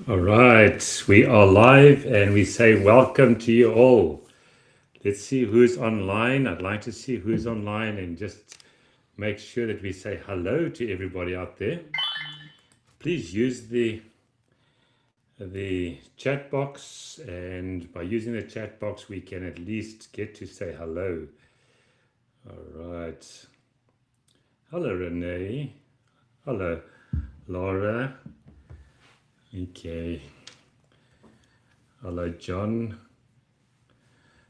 All right, we are live and we say welcome to you all. Let's see who's online. I'd like to see who's online and just make sure that we say hello to everybody out there. Please use the chat box, and by using the chat box, we can at least get to say hello. All right. Hello, Renee. Hello, Laura. Okay. Hello, John.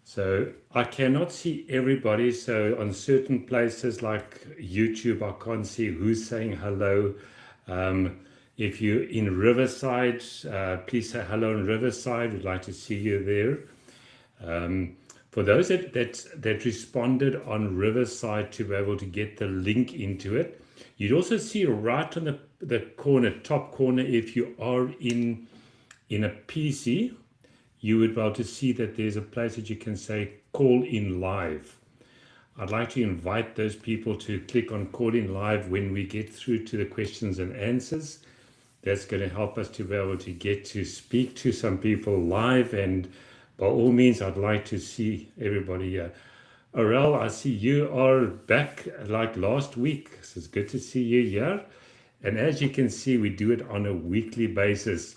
So I cannot see everybody. So on certain places like YouTube, I can't see who's saying hello. Um, if you're in Riverside, please say hello in Riverside. We'd like to see you there. For those that responded on Riverside to be able to get the link into it, you'd also see right on the corner, top corner, if you are in a PC, you would be able to see that there's a place that you can say call in live. I'd like to invite those people to click on call in live when we get through to the questions and answers. That's going to help us to be able to get to speak to some people live. And by all means, I'd like to see everybody here. Aurel, I see you are back like last week. So it's good to see you here. And as you can see, we do it on a weekly basis.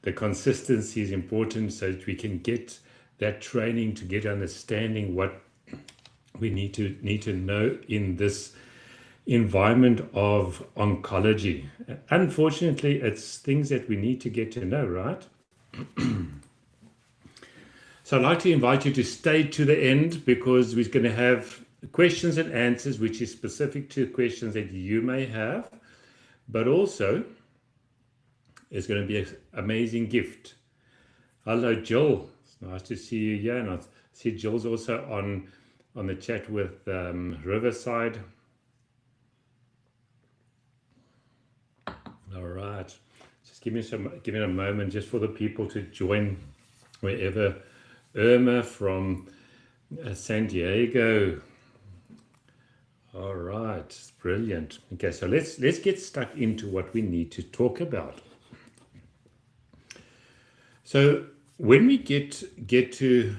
The consistency is important so that we can get that training to get understanding what we need to know in this environment of oncology. Unfortunately, it's things that we need to get to know, right? So I'd like to invite you to stay to the end because we're going to have questions and answers, which is specific to questions that you may have, but also it's going to be an amazing gift. Hello, Jill. It's nice to see you here. And I see Jill's also on the chat with Riverside. All right. Just give me a moment just for the people to join wherever. Irma from San Diego. All right, brilliant. Okay, so let's get stuck into what we need to talk about. So when we get to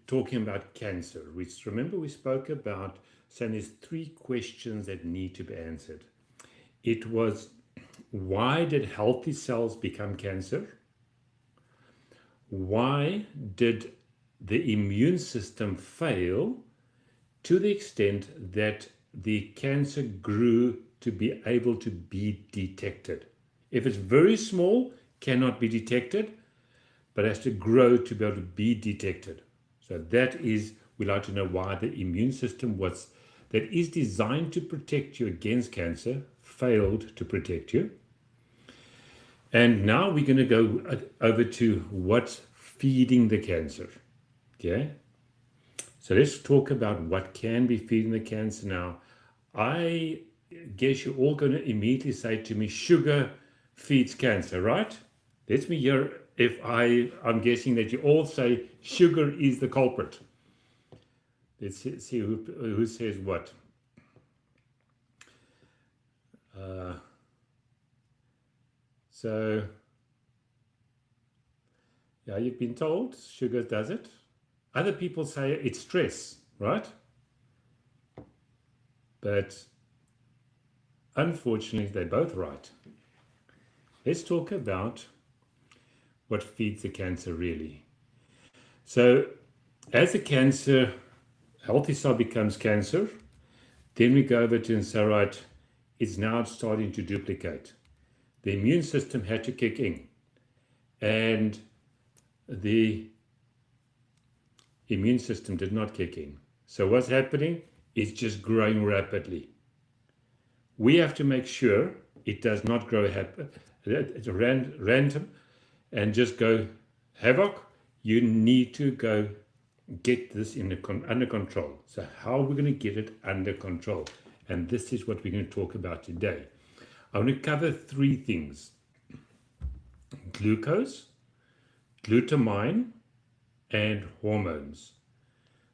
talking about cancer, remember we spoke about saying there's 3 questions that need to be answered. It was, why did healthy cells become cancer? Why did the immune system fail to the extent that the cancer grew to be able to be detected? If it's very small, cannot be detected, but has to grow to be able to be detected. So that is, we like to know why the immune system that is designed to protect you against cancer failed to protect you. And now we're going to go over to what's feeding the cancer. Okay, so let's talk about what can be feeding the cancer now. I guess you're all going to immediately say to me, sugar feeds cancer, right? Let me hear if I'm guessing that you all say sugar is the culprit. Let's see who says what. So, yeah, you've been told sugar does it. Other people say it's stress, right? But unfortunately, they're both right. Let's talk about what feeds the cancer really. So as the healthy cell becomes cancer, then we go over to and say, right, it's now starting to duplicate. The immune system had to kick in, and the immune system did not kick in. So what's happening? It's just growing rapidly. We have to make sure it does not grow it's random and just go havoc. You need to go get this under control. So how are we going to get it under control? And this is what we're going to talk about today. I want to cover 3 things: glucose, glutamine, and hormones.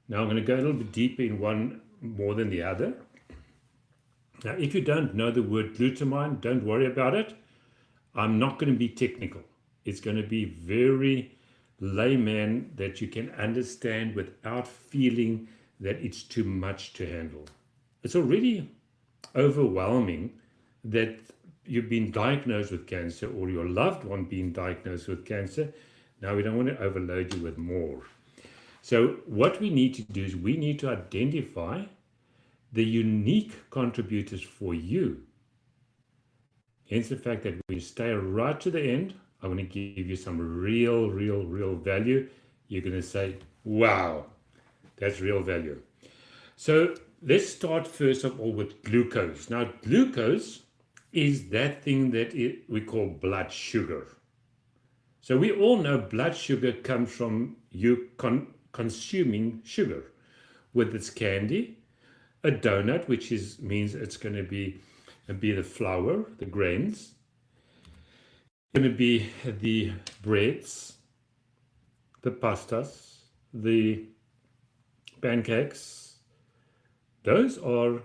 Now I'm going to go a little bit deeper in one more than the other. Now, if you don't know the word glutamine, don't worry about it. I'm not going to be technical. It's going to be very layman that you can understand without feeling that it's too much to handle. It's already overwhelming that you've been diagnosed with cancer or your loved one being diagnosed with cancer. Now we don't want to overload you with more. So what we need to do is we need to identify the unique contributors for you. Hence the fact that we stay right to the end. I'm going to give you some real value. You're going to say, wow, that's real value. So let's start first of all with glucose. Now, glucose is that thing that we call blood sugar. So we all know blood sugar comes from you consuming sugar, whether it's candy, a donut, which means it's going to be the flour, the grains, it's going to be the breads, the pastas, the pancakes. Those are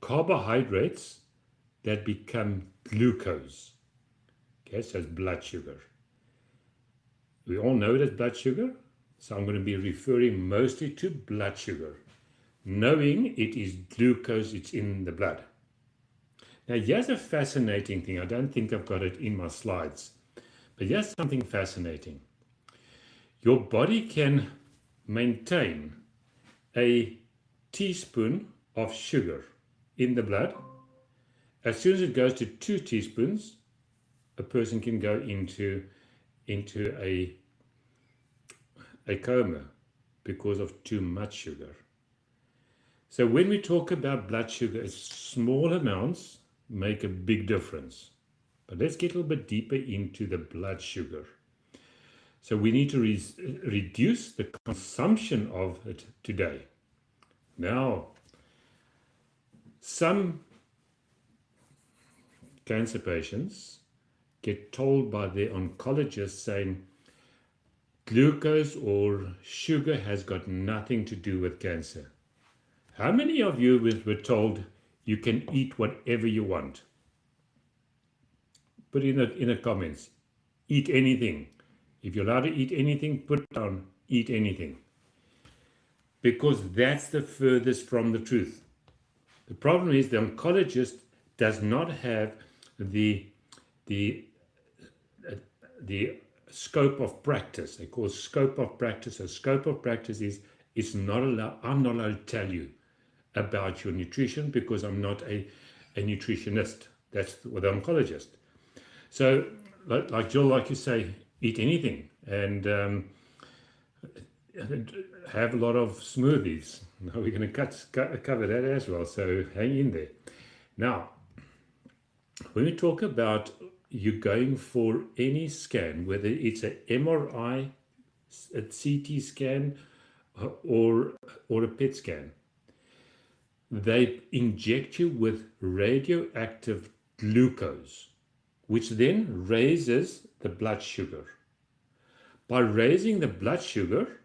carbohydrates that become glucose. Okay, so it's blood sugar. We all know it as blood sugar, so I'm going to be referring mostly to blood sugar, knowing it is glucose, it's in the blood. Now, here's a fascinating thing. I don't think I've got it in my slides, but here's something fascinating. Your body can maintain a teaspoon of sugar in the blood. As soon as it goes to 2 teaspoons, a person can go into a coma because of too much sugar. So when we talk about blood sugar, small amounts make a big difference. But let's get a little bit deeper into the blood sugar. So we need to reduce the consumption of it today. Now, some cancer patients get told by their oncologist saying glucose or sugar has got nothing to do with cancer. How many of you were told you can eat whatever you want? Put in the comments. Eat anything. If you're allowed to eat anything, put down eat anything. Because that's the furthest from the truth. The problem is the oncologist does not have the scope of practice. They call it scope of practice. So scope of practice is I'm not allowed to tell you about your nutrition because I'm not a nutritionist. That's with the oncologist. So like Jill, like you say, eat anything and have a lot of smoothies. Now we're going to cover that as well, so hang in there. Now, when we talk about you going for any scan, whether it's an MRI, a CT scan, or a PET scan, they inject you with radioactive glucose, which then raises the blood sugar. By raising the blood sugar,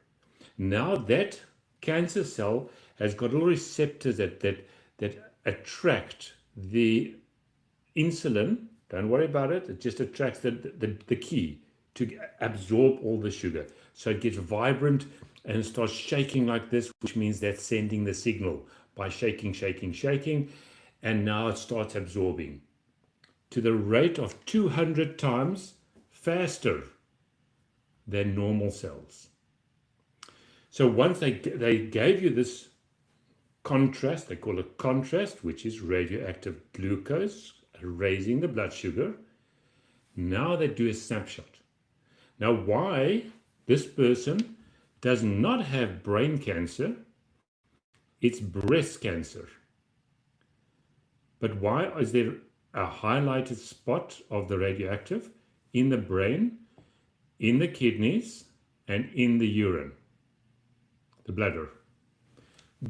now that cancer cell has got little receptors that attract the insulin. Don't worry about it. It just attracts the key to absorb all the sugar. So it gets vibrant and starts shaking like this, which means that's sending the signal by shaking. And now it starts absorbing to the rate of 200 times faster than normal cells. So once they gave you this contrast, they call it contrast, which is radioactive glucose, raising the blood sugar. Now they do a snapshot. Now why this person does not have brain cancer, it's breast cancer. But why is there a highlighted spot of the radioactive in the brain, in the kidneys, and in the urine, the bladder?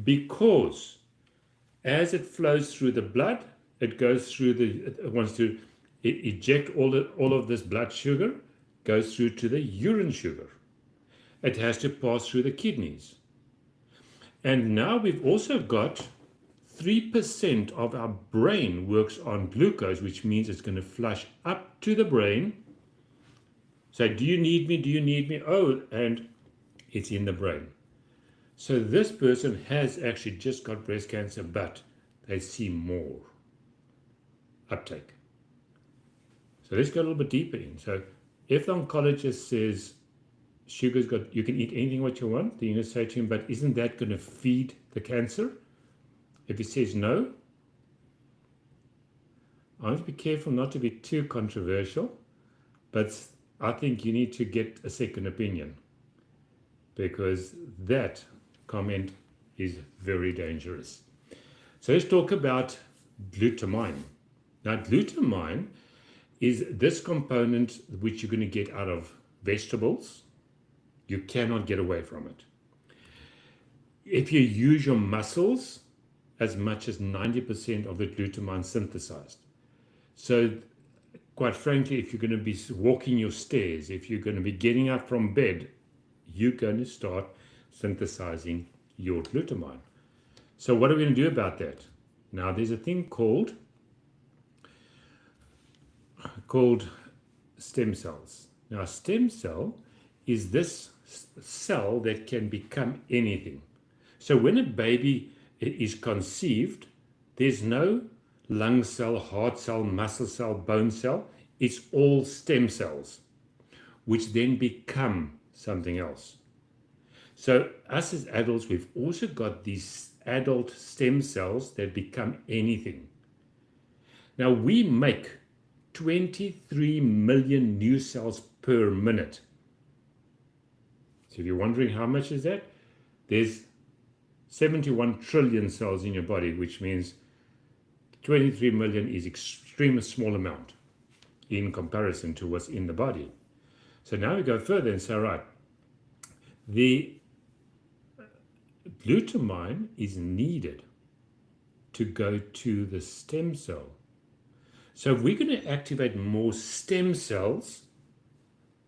Because as it flows through the blood, it goes through it wants to eject all of this blood sugar, goes through to the urine sugar. It has to pass through the kidneys. And now we've also got 3% of our brain works on glucose, which means it's going to flush up to the brain So do you need me? Do you need me? Oh, and it's in the brain. So this person has actually just got breast cancer, but they see more uptake. So let's go a little bit deeper in. So if the oncologist says sugar's got, you can eat anything what you want, then you're going to say to him, but isn't that going to feed the cancer? If he says no, I want to be careful not to be too controversial, but I think you need to get a second opinion, because that comment is very dangerous. So let's talk about glutamine. Now, glutamine is this component which you're going to get out of vegetables. You cannot get away from it. If you use your muscles, as much as 90% of the glutamine synthesized. So quite frankly, if you're going to be walking your stairs, if you're going to be getting up from bed, you're going to start synthesizing your glutamine. So what are we going to do about that? Now, there's a thing called stem cells. Now, a stem cell is this cell that can become anything. So when a baby is conceived, there's no lung cell, heart cell, muscle cell, bone cell. It's all stem cells, which then become something else. So us as adults, we've also got these adult stem cells that become anything. Now, we make 23 million new cells per minute. So if you're wondering how much is that, there's 71 trillion cells in your body, which means 23 million is extremely small amount in comparison to what's in the body. So now we go further and say, right, the glutamine is needed to go to the stem cell. So if we're going to activate more stem cells,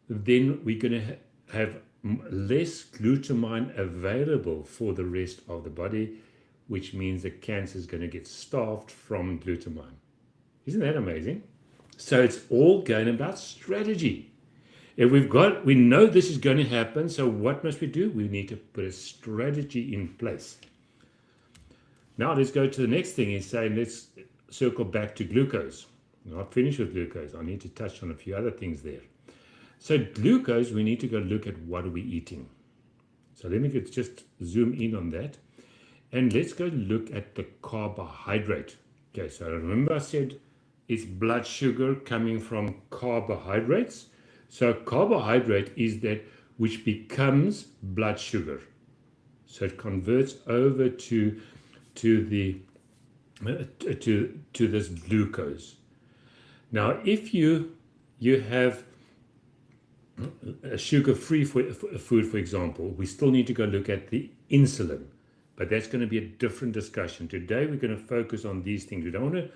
then we're going to have less glutamine available for the rest of the body, which means the cancer is going to get starved from glutamine. Isn't that amazing? So it's all going about strategy. If we know this is going to happen, so what must we do? We need to put a strategy in place. Now let's go to the next thing and say, let's circle back to glucose. I'm not finished with glucose. I need to touch on a few other things there. So glucose, we need to go look at what are we eating. So let me just zoom in on that. And let's go look at the carbohydrate. Okay, so remember I said it's blood sugar coming from carbohydrates. So carbohydrate is that which becomes blood sugar. So it converts over to this glucose. Now, if you have a sugar-free food, for example, we still need to go look at the insulin. But that's going to be a different discussion. Today, we're going to focus on these things. We don't want to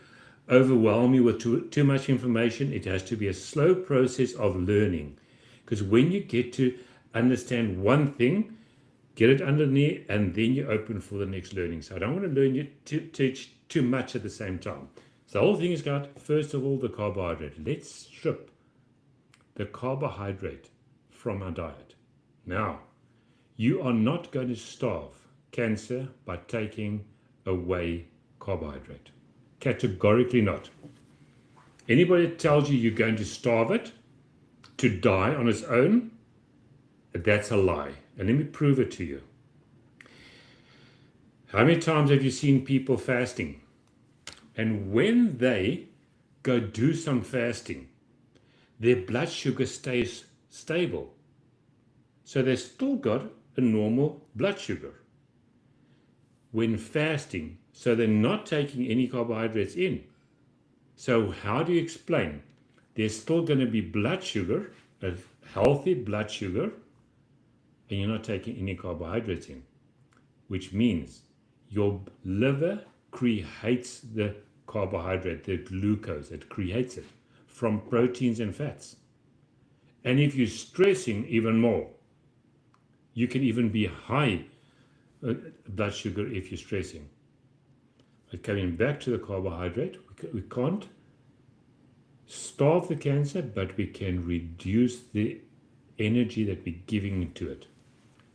overwhelm you with too much information. It has to be a slow process of learning. Because when you get to understand one thing, get it underneath, and then you open for the next learning. So I don't want to learn you to teach too much at the same time. So the whole thing is got, first of all, the carbohydrate. Let's strip the carbohydrate from our diet. Now, you are not going to starve cancer by taking away carbohydrate. Categorically not. Anybody that tells you you're going to starve it to die on its own, that's a lie. And let me prove it to you. How many times have you seen people fasting? And when they go do some fasting, their blood sugar stays stable. So they've still got a normal blood sugar when fasting. So they're not taking any carbohydrates in. So how do you explain? There's still going to be blood sugar, a healthy blood sugar, and you're not taking any carbohydrates in, which means your liver creates the carbohydrate, the glucose. It creates it from proteins and fats. And if you're stressing even more, you can even be high blood sugar if you're stressing. But coming back to the carbohydrate, we can't starve the cancer, but we can reduce the energy that we're giving to it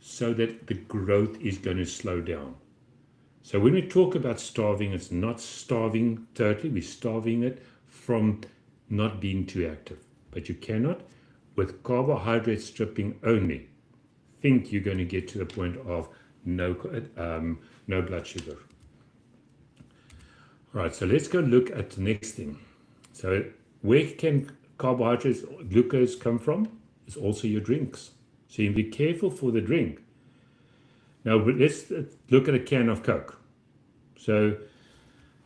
so that the growth is going to slow down. So when we talk about starving, it's not starving totally, we're starving it from not being too active. But you cannot, with carbohydrate stripping only, think you're going to get to the point of no blood sugar. All right, so let's go look at the next thing. So where can carbohydrates, glucose come from? It's also your drinks. So you be careful for the drink. Now let's look at a can of Coke. So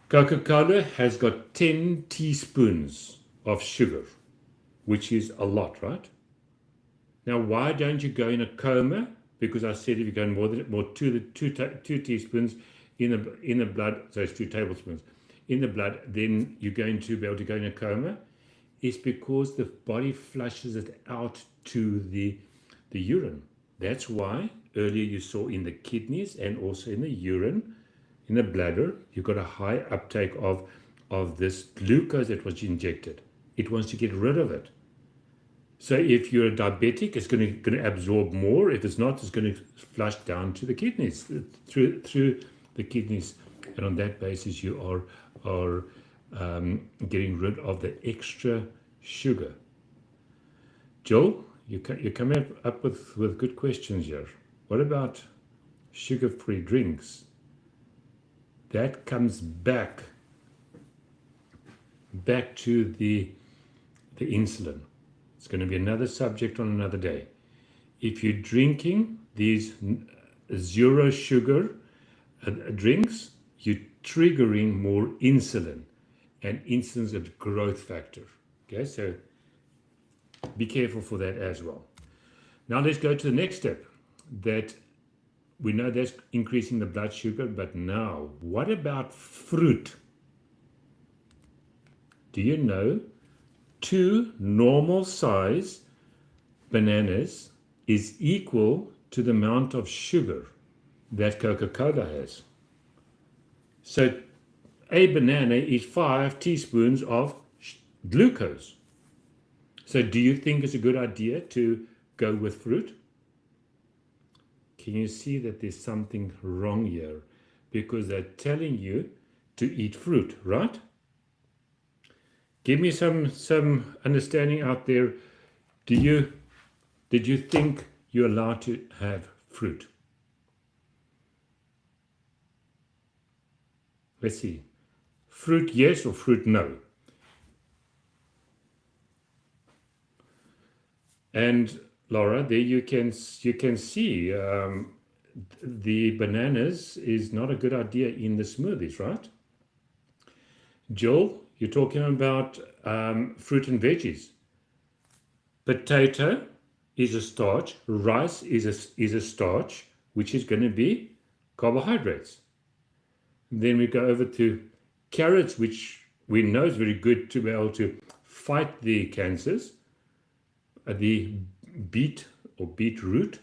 Coca-Cola has got 10 teaspoons of sugar, which is a lot, right? Now, why don't you go in a coma? Because I said if you go more two teaspoons in the blood, so it's 2 tablespoons in the blood, then you're going to be able to go in a coma. It's because the body flushes it out to the urine. That's why earlier you saw in the kidneys and also in the urine, in the bladder, you've got a high uptake of this glucose that was injected. It wants to get rid of it. So if you're a diabetic, it's going to absorb more. If it's not, it's going to flush down to the kidneys, through the kidneys. And on that basis, you are getting rid of the extra sugar. Joel, you're coming up with good questions here. What about sugar-free drinks? That comes back to the insulin. It's going to be another subject on another day. If you're drinking these zero sugar drinks, you're triggering more insulin, and insulin's a growth factor. Okay, so be careful for that as well. Now let's go to the next step. That we know that's increasing the blood sugar, but now what about fruit? Do you know 2 normal size bananas is equal to the amount of sugar that Coca-Cola has? So a banana is 5 teaspoons of glucose. So do you think it's a good idea to go with fruit? Can you see that there's something wrong here? Because they're telling you to eat fruit, right? Give me some understanding out there. Did you think you're allowed to have fruit? Let's see. Fruit yes or fruit no? And Laura, there you can see the bananas is not a good idea in the smoothies, right? Joel, you're talking about fruit and veggies. Potato is a starch. Rice is a starch, which is going to be carbohydrates. Then we go over to carrots, which we know is very good to be able to fight the cancers. The beet or beetroot,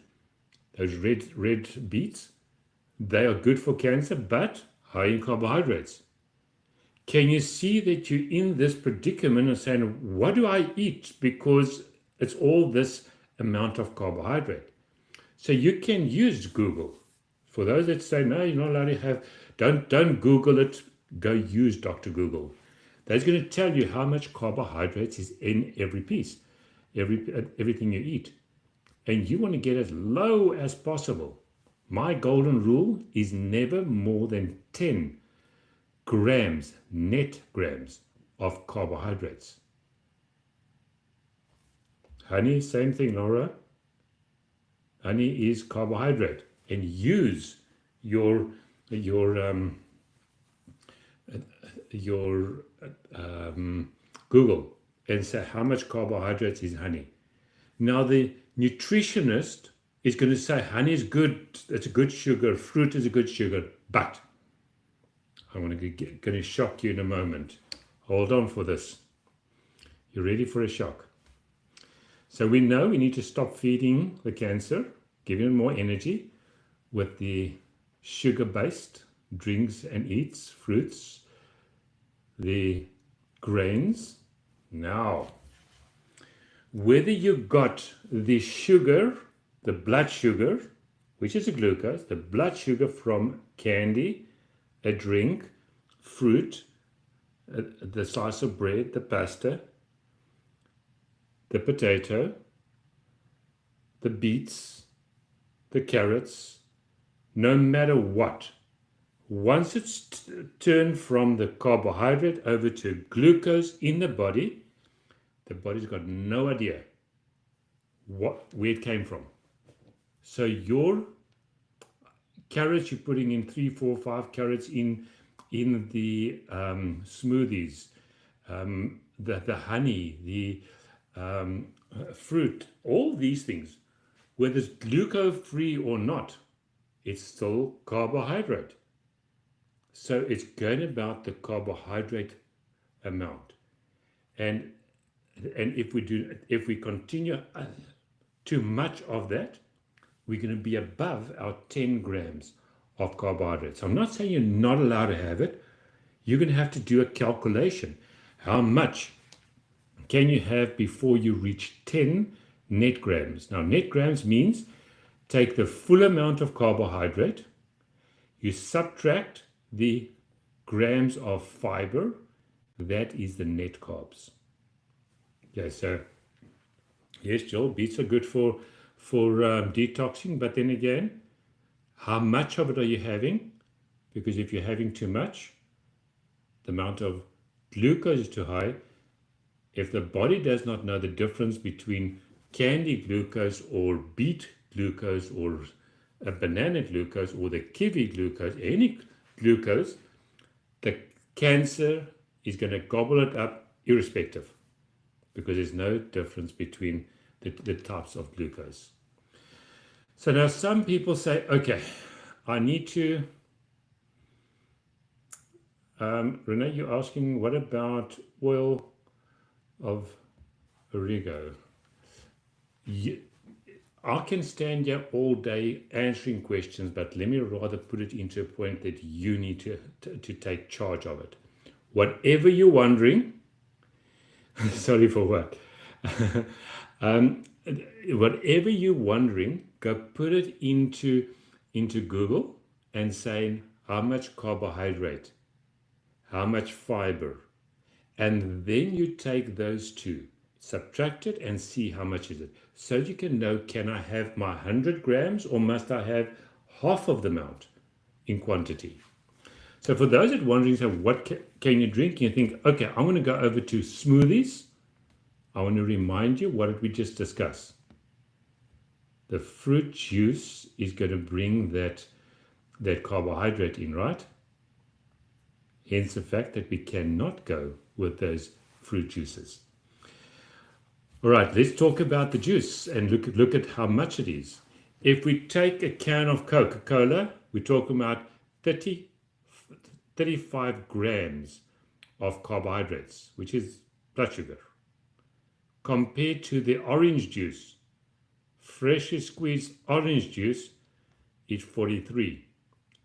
those red beets, they are good for cancer, but high in carbohydrates. Can you see that you're in this predicament of saying, what do I eat? Because it's all this amount of carbohydrate. So you can use Google. For those that say, no, you're not allowed to have, don't Google it, go use Dr. Google. That's going to tell you how much carbohydrates is in every piece, everything you eat. And you want to get as low as possible. My golden rule is never more than 10 grams, net grams of carbohydrates. Honey, same thing, Laura. Honey is carbohydrate. And use your Google and say how much carbohydrates is honey. Now the nutritionist is going to say honey is good, it's a good sugar, fruit is a good sugar, but I'm going to shock you in a moment. Hold on for this. You're ready for a shock. So we know we need to stop feeding the cancer, giving it more energy with the sugar-based drinks and eats, fruits, the grains, Now, whether you got the sugar, the blood sugar, which is a glucose, the blood sugar from candy, a drink, fruit, the slice of bread, the pasta, the potato, the beets, the carrots, no matter what, once it's turned from the carbohydrate over to glucose in the body's got no idea where it came from. So your carrots, you're putting in 3, 4, 5 carrots in the smoothies, the honey, the fruit, all these things, whether it's glucose-free or not, it's still carbohydrate. So it's going about the carbohydrate amount. And if we continue too much of that, we're going to be above our 10 grams of carbohydrates. I'm not saying you're not allowed to have it. You're going to have to do a calculation. How much can you have before you reach 10 net grams? Now, net grams means take the full amount of carbohydrate, you subtract the grams of fiber, that is the net carbs. Okay, so yes, Joel, beets are good for detoxing, but then again, how much of it are you having? Because if you're having too much, the amount of glucose is too high. If the body does not know the difference between candy glucose or beet glucose or a banana glucose or the kiwi glucose, any glucose, the cancer is going to gobble it up irrespective, because there's no difference between the types of glucose. So now some people say, okay, I need to, Renee, you're asking, what about oil of origo? I can stand here all day answering questions, but let me rather put it into a point that you need to take charge of it. Whatever you're wondering, sorry for what, whatever you're wondering, go put it into Google and say how much carbohydrate, how much fiber, and then you take those two, subtract it and see how much is it. So you can know, can I have my 100 grams or must I have half of the amount in quantity? So for those that are wondering, so what can you drink? You think, okay, I'm going to go over to smoothies. I want to remind you, what did we just discuss? The fruit juice is going to bring that carbohydrate in, right? Hence the fact that we cannot go with those fruit juices. All right, let's talk about the juice and look at how much it is. If we take a can of Coca-Cola, we're talking about 35 grams of carbohydrates, which is blood sugar. Compared to the orange juice, freshly squeezed orange juice is 43.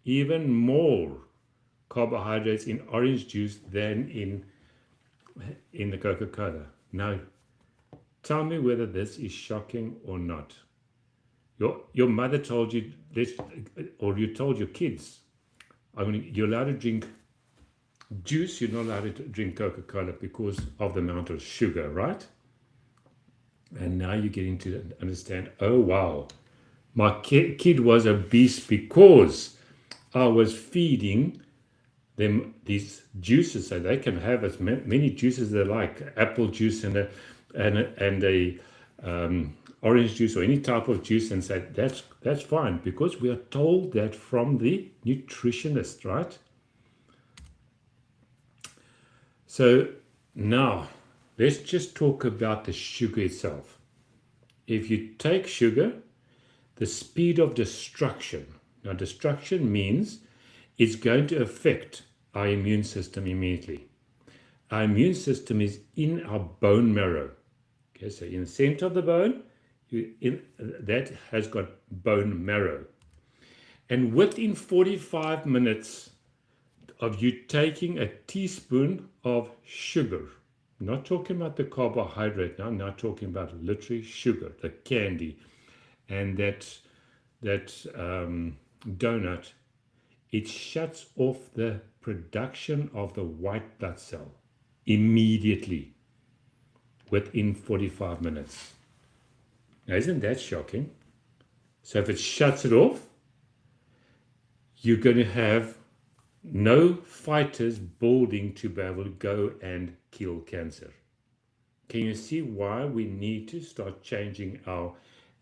Even more carbohydrates in orange juice than in the Coca-Cola. Now, tell me whether this is shocking or not. Your mother told you this, or you told your kids, you're allowed to drink juice, you're not allowed to drink Coca-Cola because of the amount of sugar, right? And now you're getting to understand, oh wow, my kid was obese because I was feeding them these juices, so they can have as many juices they like, apple juice and a orange juice or any type of juice, and say that's fine because we are told that from the nutritionist, right? So now let's just talk about the sugar itself. If you take sugar, the speed of destruction. Now, destruction means it's going to affect our immune system immediately. Our immune system is in our bone marrow. Okay, so in the center of the bone, that has got bone marrow. And within 45 minutes of you taking a teaspoon of sugar, Not talking about the carbohydrate now, now talking about literally sugar, the candy, and that donut. It shuts off the production of the white blood cell immediately within 45 minutes. Now, isn't that shocking? So if it shuts it off, you're going to have no fighters building to be able to go and kill cancer. Can you see why we need to start changing our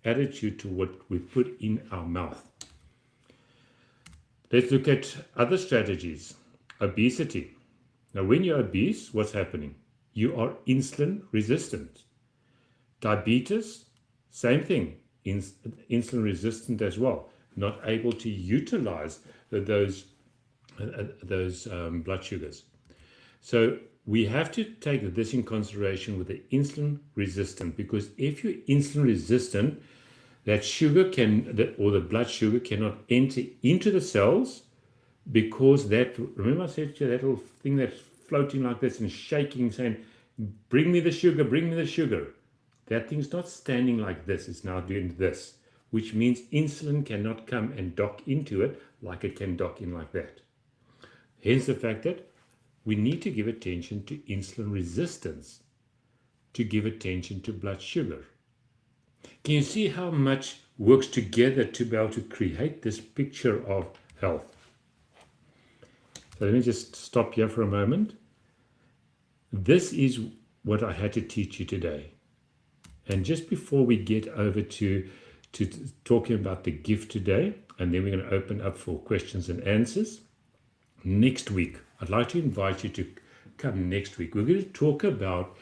attitude to what we put in our mouth? Let's look at other strategies. Obesity. Now, when you're obese, what's happening? You are insulin resistant. Diabetes, same thing, insulin resistant as well, not able to utilize those blood sugars. So we have to take this in consideration with the insulin resistant, because if you're insulin resistant, that sugar or the blood sugar cannot enter into the cells, because remember I said to you, that little thing that's floating like this and shaking, saying, bring me the sugar, bring me the sugar. That thing's not standing like this, it's now doing this, which means insulin cannot come and dock into it like it can dock in like that. Hence the fact that we need to give attention to insulin resistance to give attention to blood sugar. Can you see how much works together to be able to create this picture of health? So let me just stop here for a moment. This is what I had to teach you today. And just before we get over to talking about the gift today, and then we're going to open up for questions and answers, next week, I'd like to invite you to come next week. We're going to talk about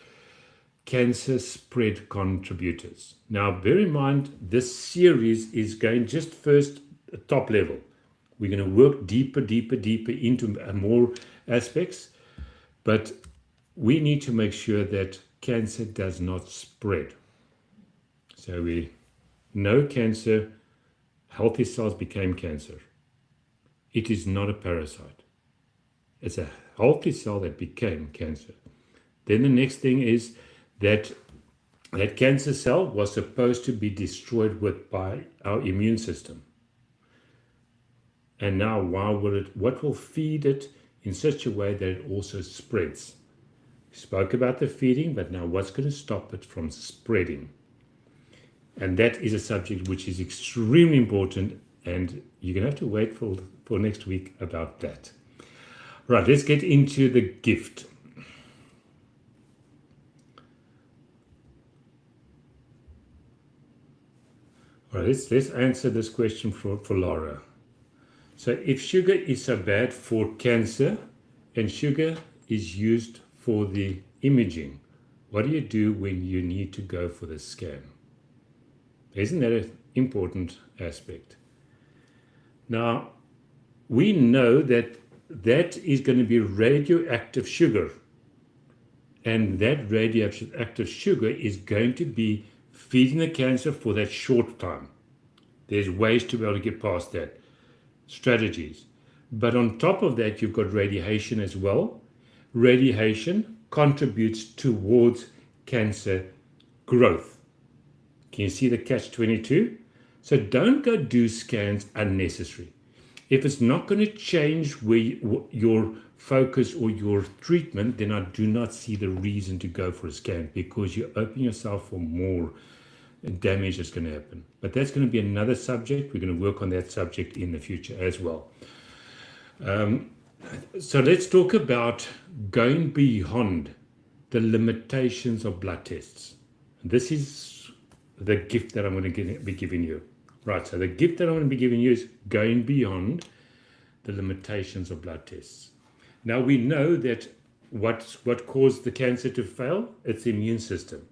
cancer spread contributors. Now, bear in mind, this series is going just first top level. We're going to work deeper into more aspects, but we need to make sure that cancer does not spread. So we know cancer, healthy cells became cancer. It is not a parasite. It's a healthy cell that became cancer. Then the next thing is that cancer cell was supposed to be destroyed by our immune system. And now what will feed it in such a way that it also spreads? We spoke about the feeding, but now what's going to stop it from spreading? And that is a subject which is extremely important, and you're going to have to wait for next week about that. Right, let's get into the gift. All right, let's answer this question for Laura. So if sugar is so bad for cancer and sugar is used for the imaging, what do you do when you need to go for the scan? Isn't that an important aspect? Now, we know that is going to be radioactive sugar. And that radioactive sugar is going to be feeding the cancer for that short time. There's ways to be able to get past that. Strategies. But on top of that, you've got radiation as well. Radiation contributes towards cancer growth. Can you see the catch-22? So don't go do scans unnecessary. If it's not going to change your focus or your treatment, then I do not see the reason to go for a scan, because you open yourself for more damage that's going to happen. But that's going to be another subject. We're going to work on that subject in the future as well. So let's talk about going beyond the limitations of blood tests. This is the gift that I'm going to be giving you. Right, so the gift that I'm going to be giving you is going beyond the limitations of blood tests. Now we know that what caused the cancer to fail? It's the immune system.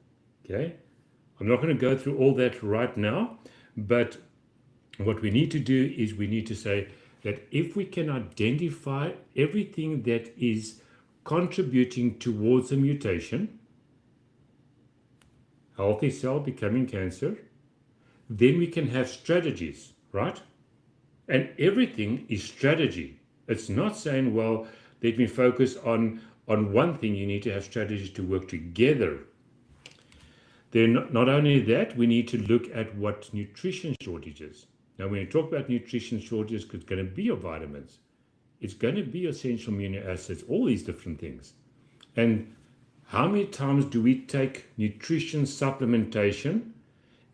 Okay, I'm not going to go through all that right now, but what we need to do is we need to say that if we can identify everything that is contributing towards a mutation, healthy cell becoming cancer, then we can have strategies, right? And everything is strategy. It's not saying, well, let me focus on on one thing, you need to have strategies to work together. Then not only that, we need to look at what nutrition shortages. Now, when you talk about nutrition shortages, it's going to be your vitamins. It's going to be essential amino acids, all these different things. And how many times do we take nutrition supplementation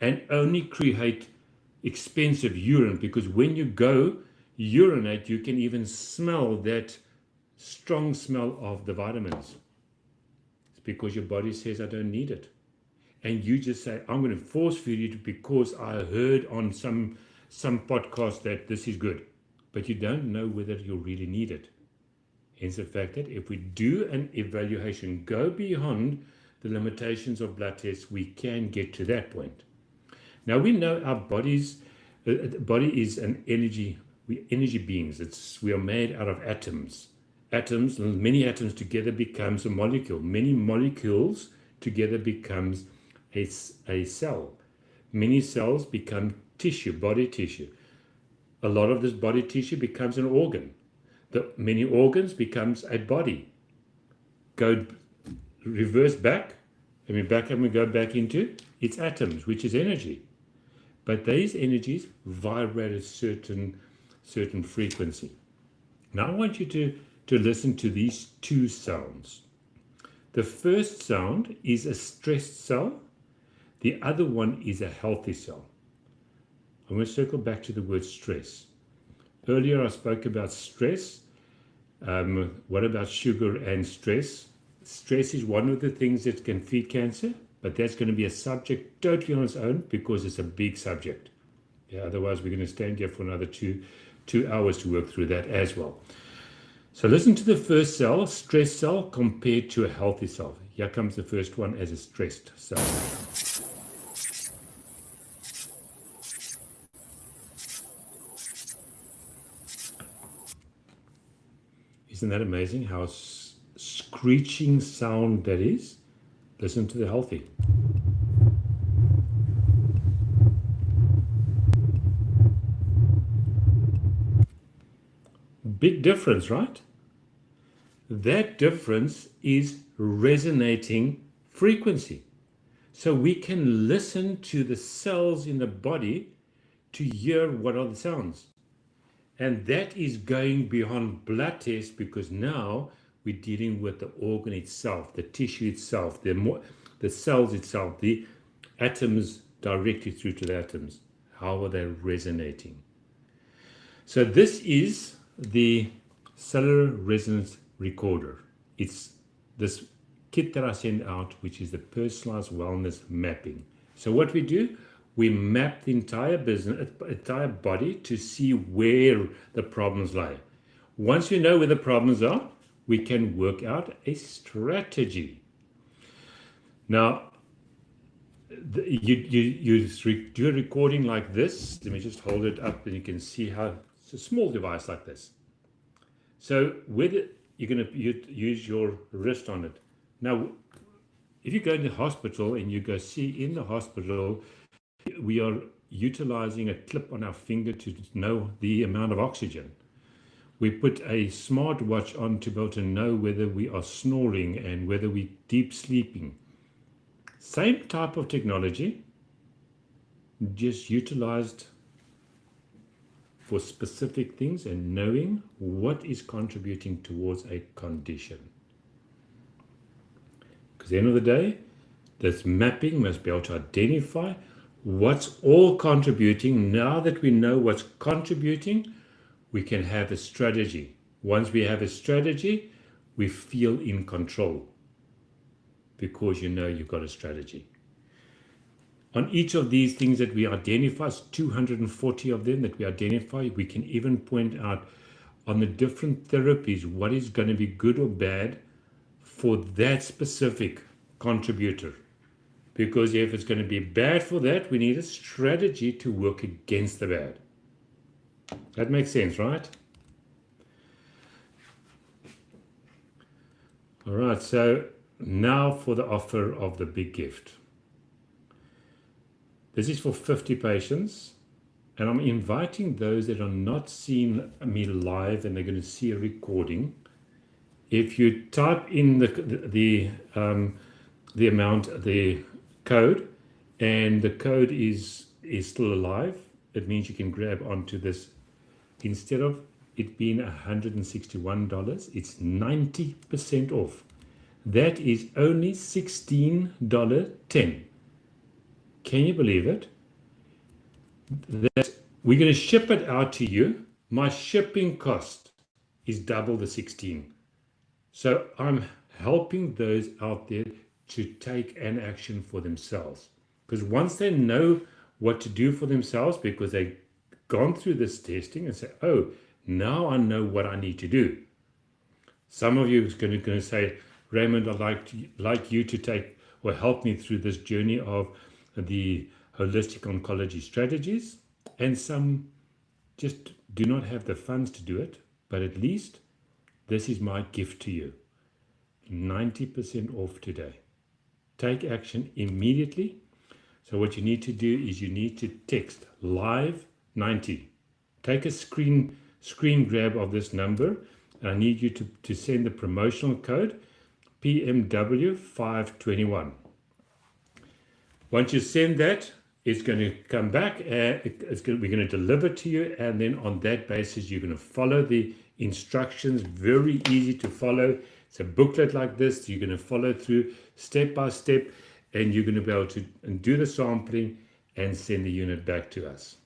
and only create expensive urine? Because when you go urinate, you can even smell that strong smell of the vitamins. It's because your body says, I don't need it. And you just say, I'm going to force feed it because I heard on some podcast that this is good. But you don't know whether you really need it. Hence the fact that if we do an evaluation, go beyond the limitations of blood tests, we can get to that point. Now we know our body is an energy. We're energy beings. We are made out of atoms. Atoms, many atoms together becomes a molecule. Many molecules together becomes a cell. Many cells become tissue, body tissue. A lot of this body tissue becomes an organ. The many organs becomes a body. Go reverse back, and we go back into its atoms, which is energy. But these energies vibrate at certain frequency. Now I want you to listen to these two sounds. The first sound is a stressed cell. The other one is a healthy cell. I'm going to circle back to the word stress. Earlier I spoke about stress. What about sugar and stress? Stress is one of the things that can feed cancer, but that's going to be a subject totally on its own because it's a big subject. Yeah, otherwise we're going to stand here for another two hours to work through that as well. So listen to the first cell, stress cell, compared to a healthy cell. Here comes the first one as a stressed cell. Isn't that amazing how screeching sound that is? Listen to the healthy. Big difference, right? That difference is resonating frequency. So we can listen to the cells in the body to hear what are the sounds. And that is going beyond blood tests because now we're dealing with the organ itself, the tissue itself, the cells itself, the atoms directly through to the atoms. How are they resonating? So this is the cellular resonance recorder. It's this kit that I send out, which is the personalized wellness mapping. So what we do, we map the entire body to see where the problems lie. Once we know where the problems are, we can work out a strategy. Now, you do a recording like this. Let me just hold it up and you can see how it's a small device like this. So whether you're going to use your wrist on it. Now, if you go to the hospital and you go see in the hospital, we are utilizing a clip on our finger to know the amount of oxygen. We put a smartwatch on to be able to know whether we are snoring and whether we're deep sleeping. Same type of technology, just utilized for specific things and knowing what is contributing towards a condition. Because at the end of the day, this mapping must be able to identify what's all contributing. Now that we know what's contributing, we can have a strategy. Once we have a strategy, we feel in control because you know you've got a strategy. On each of these things that we identify, 240 of them that we identify, we can even point out on the different therapies what is going to be good or bad for that specific contributor. Because if it's going to be bad for that, we need a strategy to work against the bad. That makes sense, right? All right, so now for the offer of the big gift. This is for 50 patients, and I'm inviting those that are not seeing me live and they're going to see a recording. if you type in the amount, the code, and the code is still alive, it means you can grab onto this. Instead of it being $161, it's 90% off. That is only $16.10. Can you believe it? That we're going to ship it out to you. My shipping cost is double the 16. So I'm helping those out there to take an action for themselves. Because once they know what to do for themselves, because they've gone through this testing and say, oh, now I know what I need to do. Some of you are going to say, Raymond, I'd like you to take or help me through this journey of the holistic oncology strategies. And some just do not have the funds to do it, but at least this is my gift to you. 90% off today. Take action immediately. So what you need to do is you need to text live 90. Take a screen grab of this number, and I need you to send the promotional code PMW 521. Once you send that, it's going to come back and we're going to deliver to you, and then on that basis you're going to follow the instructions. Very easy to follow. It's a booklet like this. You're going to follow through step by step, and you're going to be able to do the sampling and send the unit back to us.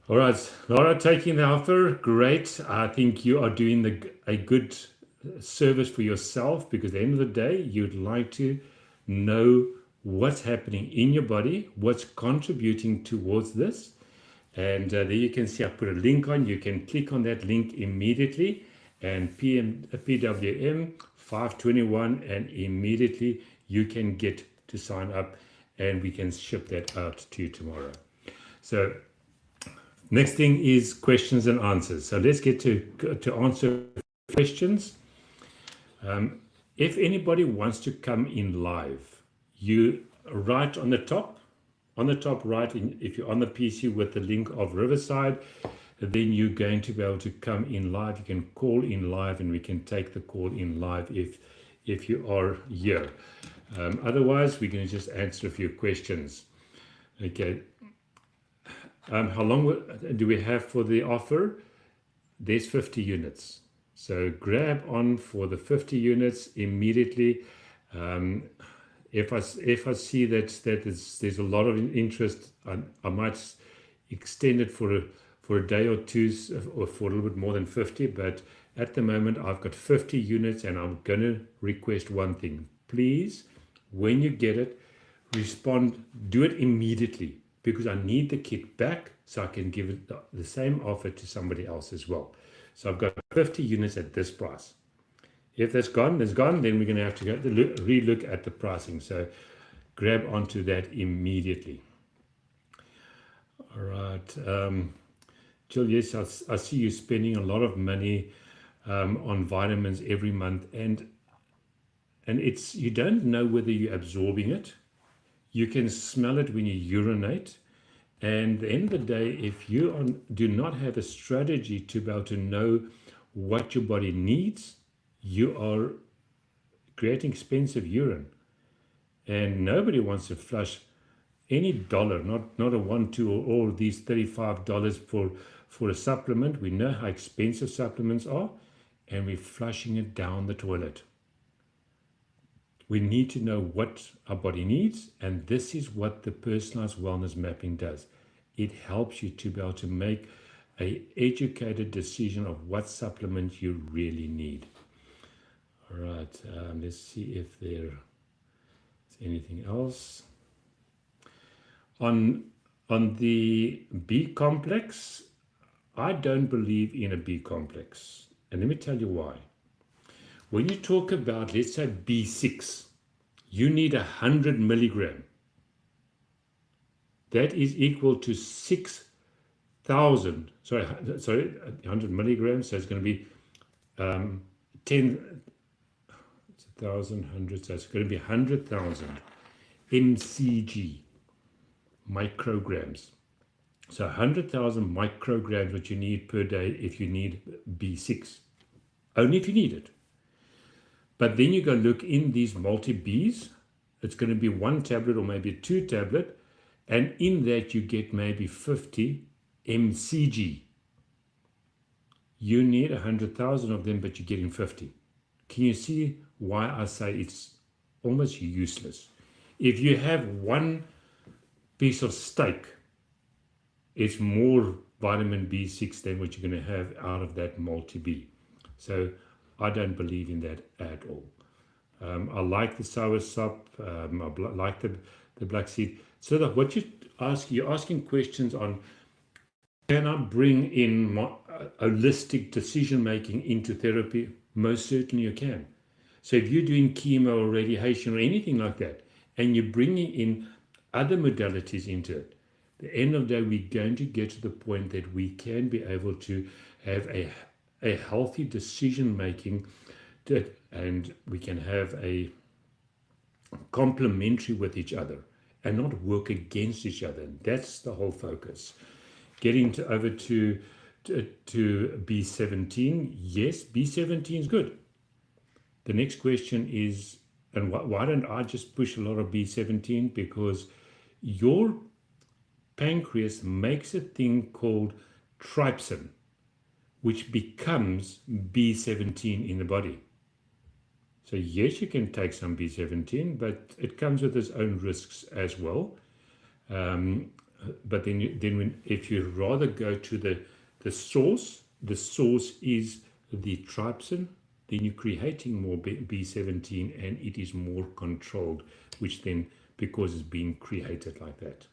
All right, Laura, taking the offer, great. I think you are doing a good service for yourself, because at the end of the day, you'd like to know what's happening in your body, what's contributing towards this. And there you can see I put a link on. You can click on that link immediately, and PWM 521, and immediately you can get to sign up, and we can ship that out to you tomorrow. So next thing is questions and answers. So let's get to answer questions. If anybody wants to come in live, you write on the top right, if you're on the PC with the link of Riverside, then you're going to be able to come in live. You can call in live, and we can take the call in live if you are here. Otherwise, we're going to just answer a few questions. Okay. How long do we have for the offer? There's 50 units. So grab on for the 50 units immediately. If I see that there's a lot of interest, I might extend it for a day or two, or for a little bit more than 50. But at the moment, I've got 50 units, and I'm going to request one thing. Please, when you get it, respond, do it immediately, because I need the kit back so I can give it the same offer to somebody else as well. So I've got 50 units at this price. If that's gone, that's gone. Then we're going to have to go re-look at the pricing. So grab onto that immediately. All right. Jill, yes, I see you spending a lot of money on vitamins every month. And it's, you don't know whether you're absorbing it. You can smell it when you urinate. And at the end of the day, if you do not have a strategy to be able to know what your body needs, you are creating expensive urine. And nobody wants to flush any dollar, not a 1, 2, or all these $35 for a supplement. We know how expensive supplements are, and we're flushing it down the toilet. We need to know what our body needs, and this is what the personalized wellness mapping does. It helps you to be able to make an educated decision of what supplement you really need. All right, let's see if there's anything else. On the B complex, I don't believe in a B complex, and let me tell you why. When you talk about, let's say, B6, you need 100 milligram. That is equal to 6,000. Sorry, 100 milligrams. So it's going to be 10,000, 100. So it's going to be 100,000 mcg, micrograms. So 100,000 micrograms, what you need per day if you need B6. only if you need it. But then you go look in these multi-Bs, it's going to be 1 tablet or maybe 2 tablet, and in that you get maybe 50 mcg. You need 100,000 of them, but you're getting 50. Can you see why I say it's almost useless? If you have one piece of steak, it's more vitamin B6 than what you're going to have out of that multi-B. So I don't believe in that at all. I like the soursop. I like the black seed. So that what you're asking questions on, can I bring in holistic decision making into therapy? Most certainly you can. So if you're doing chemo or radiation or anything like that, and you're bringing in other modalities into it, at the end of the day, we're going to get to the point that we can be able to have a healthy decision making, and we can have a complementary with each other and not work against each other. And that's the whole focus. Getting over to B17, yes, B17 is good. The next question is, and why don't I just push a lot of B17? Because your pancreas makes a thing called trypsin, which becomes B17 in the body. So yes, you can take some B17, but it comes with its own risks as well. But if you rather go to the source is the trypsin, then you're creating more B17 and it is more controlled, which then, because it's being created like that.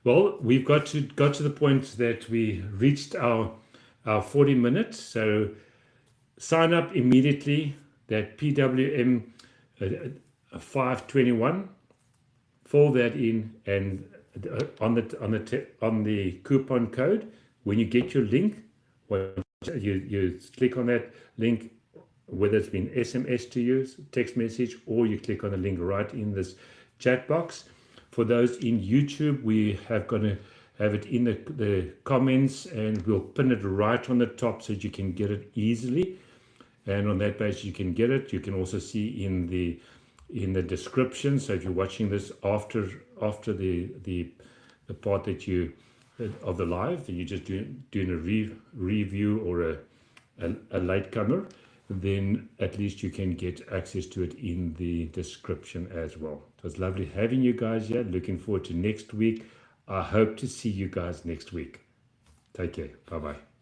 Well, we've got to the point that we reached our 40 minutes. So sign up immediately, that PWM 521, fill that in, and on the coupon code, when you get your link, you click on that link, whether it's been SMS to you, text message, or you click on the link right in this chat box. For those in YouTube, we have going to have it in the comments, and we'll pin it right on the top so that you can get it easily. And on that basis, you can get it. You can also see in the description. So if you're watching this after the part that of the live, and you're just doing a review or a latecomer, then at least you can get access to it in the description as well. It was lovely having you guys here. Looking forward to next week. I hope to see you guys next week. Take care. Bye-bye.